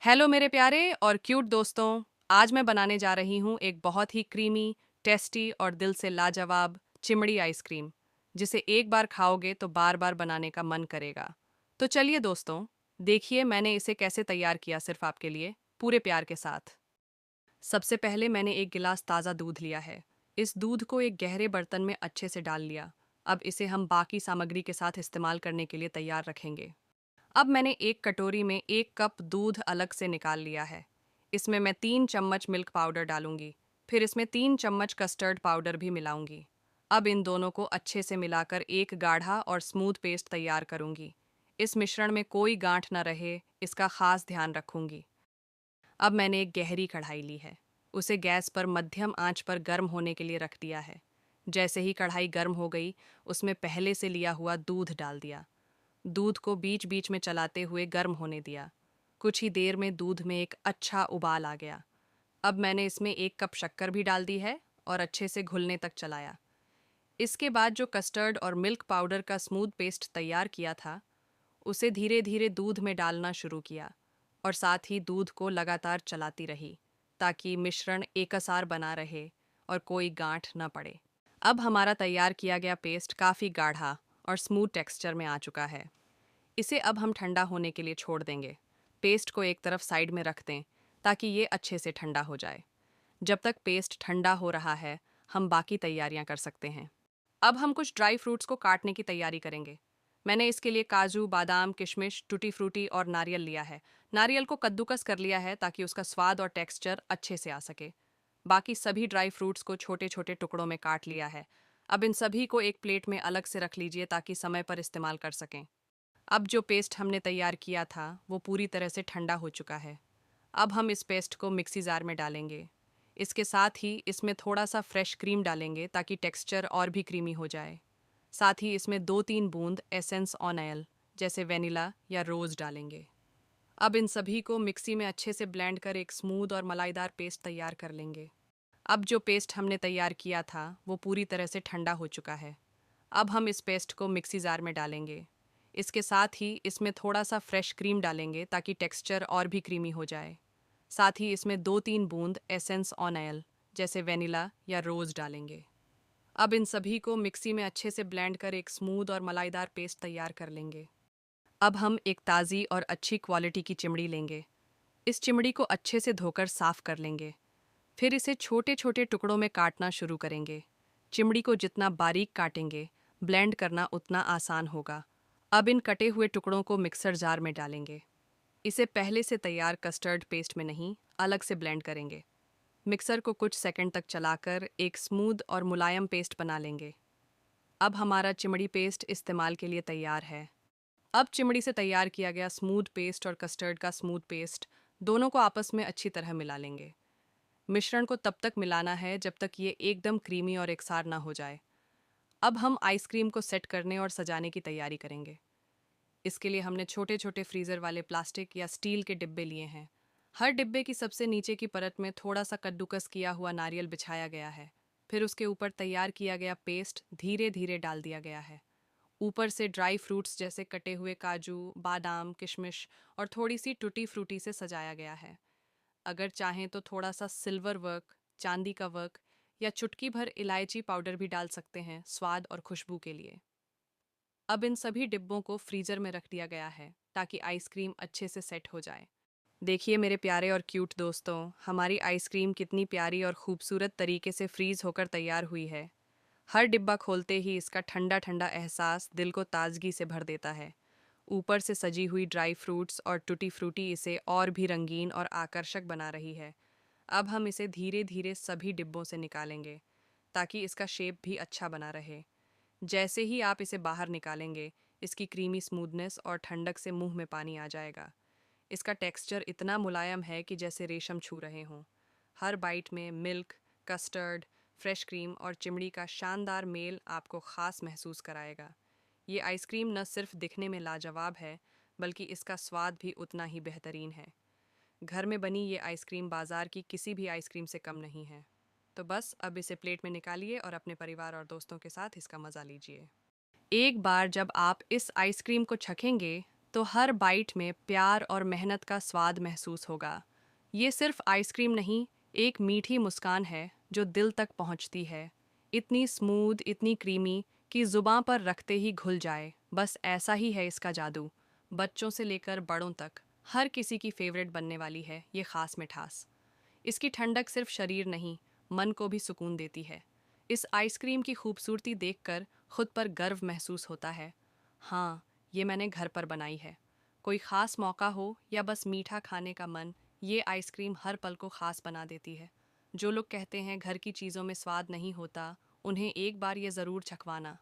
Hello मेरे प्यारे और क्यूट दोस्तों। आज मैं बनाने जा रही हूँ एक बहुत ही क्रीमी, टेस्टी और दिल से लाजवाब चिमड़ी आइसक्रीम, जिसे एक बार खाओगे तो बार बार बनाने का मन करेगा। तो चलिए दोस्तों, देखिए मैंने इसे कैसे तैयार किया सिर्फ आपके लिए, पूरे प्यार के साथ। सबसे पहले मैंने एक गिलास ताज़ा दूध लिया है। इस दूध को एक गहरे बर्तन में अच्छे से डाल लिया। अब इसे हम बाकी सामग्री के साथ इस्तेमाल करने के लिए तैयार रखेंगे। अब मैंने एक कटोरी में 1 कप दूध अलग से निकाल लिया है। इसमें मैं 3 चम्मच मिल्क पाउडर डालूंगी। फिर इसमें 3 चम्मच कस्टर्ड पाउडर भी मिलाऊंगी। अब इन दोनों को अच्छे से मिलाकर एक गाढ़ा और स्मूथ पेस्ट तैयार करूंगी। इस मिश्रण में कोई गांठ न रहे, इसका खास ध्यान रखूंगी। अब मैंने एक गहरी कढ़ाई ली है। उसे गैस पर मध्यम आंच पर गर्म होने के लिए रख दिया है। जैसे ही कढ़ाई गर्म हो गई, उसमें पहले से लिया हुआ दूध डाल दिया। दूध को बीच बीच में चलाते हुए गर्म होने दिया। कुछ ही देर में दूध में एक अच्छा उबाल आ गया। अब मैंने इसमें 1 कप शक्कर भी डाल दी है और अच्छे से घुलने तक चलाया। इसके बाद जो कस्टर्ड और मिल्क पाउडर का स्मूथ पेस्ट तैयार किया था, उसे धीरे धीरे दूध में डालना शुरू किया और साथ ही दूध को लगातार चलाती रही, ताकि मिश्रण एकसार बना रहे और कोई गांठ न पड़े। अब हमारा तैयार किया गया पेस्ट काफ़ी गाढ़ा और स्मूथ टेक्सचर में आ चुका है। इसे अब हम ठंडा होने के लिए छोड़ देंगे। पेस्ट को एक तरफ साइड में रख दें, ताकि ये अच्छे से ठंडा हो जाए। जब तक पेस्ट ठंडा हो रहा है, हम बाकी तैयारियां कर सकते हैं। अब हम कुछ ड्राई फ्रूट्स को काटने की तैयारी करेंगे। मैंने इसके लिए काजू, बादाम, किशमिश, टूटी फ्रूटी और नारियल लिया है। नारियल को कद्दूकस कर लिया है ताकि उसका स्वाद और टेक्सचर अच्छे से आ सके। बाकी सभी ड्राई फ्रूट्स को छोटे छोटे टुकड़ों में काट लिया है। अब इन सभी को एक प्लेट में अलग से रख लीजिए ताकि समय पर इस्तेमाल कर सकें। अब जो पेस्ट हमने तैयार किया था वो पूरी तरह से ठंडा हो चुका है। अब हम इस पेस्ट को मिक्सी जार में डालेंगे। इसके साथ ही इसमें थोड़ा सा फ्रेश क्रीम डालेंगे ताकि टेक्सचर और भी क्रीमी हो जाए। साथ ही इसमें 2-3 बूंद एसेंस ऑन ऑयल जैसे वेनिला या रोज़ डालेंगे। अब इन सभी को मिक्सी में अच्छे से ब्लेंड कर एक स्मूथ और मलाईदार पेस्ट तैयार कर लेंगे। अब जो पेस्ट हमने तैयार किया था वो पूरी तरह से ठंडा हो चुका है। अब हम इस पेस्ट को मिक्सी जार में डालेंगे। इसके साथ ही इसमें थोड़ा सा फ्रेश क्रीम डालेंगे ताकि टेक्सचर और भी क्रीमी हो जाए। साथ ही इसमें 2-3 बूंद एसेंस ऑन ऑयल जैसे वेनिला या रोज़ डालेंगे। अब इन सभी को मिक्सी में अच्छे से ब्लेंड कर एक स्मूथ और मलाईदार पेस्ट तैयार कर लेंगे। अब हम एक ताज़ी और अच्छी क्वालिटी की चिमड़ी लेंगे। इस चिमड़ी को अच्छे से धोकर साफ कर लेंगे। फिर इसे छोटे छोटे टुकड़ों में काटना शुरू करेंगे। चिमड़ी को जितना बारीक काटेंगे, ब्लेंड करना उतना आसान होगा। अब इन कटे हुए टुकड़ों को मिक्सर जार में डालेंगे। इसे पहले से तैयार कस्टर्ड पेस्ट में नहीं, अलग से ब्लेंड करेंगे। मिक्सर को कुछ सेकंड तक चलाकर एक स्मूथ और मुलायम पेस्ट बना लेंगे। अब हमारा चिमड़ी पेस्ट इस्तेमाल के लिए तैयार है। अब चिमड़ी से तैयार किया गया स्मूथ पेस्ट और कस्टर्ड का स्मूथ पेस्ट दोनों को आपस में अच्छी तरह मिला लेंगे। मिश्रण को तब तक मिलाना है जब तक ये एकदम क्रीमी और एकसार ना हो जाए। अब हम आइसक्रीम को सेट करने और सजाने की तैयारी करेंगे। इसके लिए हमने छोटे छोटे फ्रीज़र वाले प्लास्टिक या स्टील के डिब्बे लिए हैं। हर डिब्बे की सबसे नीचे की परत में थोड़ा सा कद्दूकस किया हुआ नारियल बिछाया गया है। फिर उसके ऊपर तैयार किया गया पेस्ट धीरे धीरे डाल दिया गया है। ऊपर से ड्राई फ्रूट्स जैसे कटे हुए काजू, बादाम, किशमिश और थोड़ी सी टूटी फ्रूटी से सजाया गया है। अगर चाहें तो थोड़ा सा सिल्वर वर्क, चांदी का वर्क या चुटकी भर इलायची पाउडर भी डाल सकते हैं स्वाद और खुशबू के लिए। अब इन सभी डिब्बों को फ्रीजर में रख दिया गया है ताकि आइसक्रीम अच्छे से सेट हो जाए। देखिए मेरे प्यारे और क्यूट दोस्तों, हमारी आइसक्रीम कितनी प्यारी और खूबसूरत तरीके से फ्रीज होकर तैयार हुई है। हर डिब्बा खोलते ही इसका ठंडा ठंडा एहसास दिल को ताजगी से भर देता है। ऊपर से सजी हुई ड्राई फ्रूट्स और टूटी फ्रूटी इसे और भी रंगीन और आकर्षक बना रही है। अब हम इसे धीरे धीरे सभी डिब्बों से निकालेंगे ताकि इसका शेप भी अच्छा बना रहे। जैसे ही आप इसे बाहर निकालेंगे, इसकी क्रीमी स्मूथनेस और ठंडक से मुंह में पानी आ जाएगा। इसका टेक्सचर इतना मुलायम है कि जैसे रेशम छू रहे हों। हर बाइट में मिल्क, कस्टर्ड, फ्रेश क्रीम और चिमड़ी का शानदार मेल आपको ख़ास महसूस कराएगा। ये आइसक्रीम न सिर्फ दिखने में लाजवाब है, बल्कि इसका स्वाद भी उतना ही बेहतरीन है। घर में बनी ये आइसक्रीम बाज़ार की किसी भी आइसक्रीम से कम नहीं है। तो बस अब इसे प्लेट में निकालिए और अपने परिवार और दोस्तों के साथ इसका मज़ा लीजिए। एक बार जब आप इस आइसक्रीम को चखेंगे तो हर बाइट में प्यार और मेहनत का स्वाद महसूस होगा। ये सिर्फ आइसक्रीम नहीं, एक मीठी मुस्कान है जो दिल तक पहुंचती है। इतनी स्मूथ, इतनी क्रीमी कि ज़ुबां पर रखते ही घुल जाए। बस ऐसा ही है इसका जादू। बच्चों से लेकर बड़ों तक हर किसी की फेवरेट बनने वाली है ये ख़ास मिठास। इसकी ठंडक सिर्फ शरीर नहीं, मन को भी सुकून देती है। इस आइसक्रीम की खूबसूरती देखकर खुद पर गर्व महसूस होता है। हाँ, ये मैंने घर पर बनाई है। कोई ख़ास मौका हो या बस मीठा खाने का मन, ये आइसक्रीम हर पल को ख़ास बना देती है। जो लोग कहते हैं घर की चीज़ों में स्वाद नहीं होता, उन्हें एक बार ये ज़रूर चखवाना।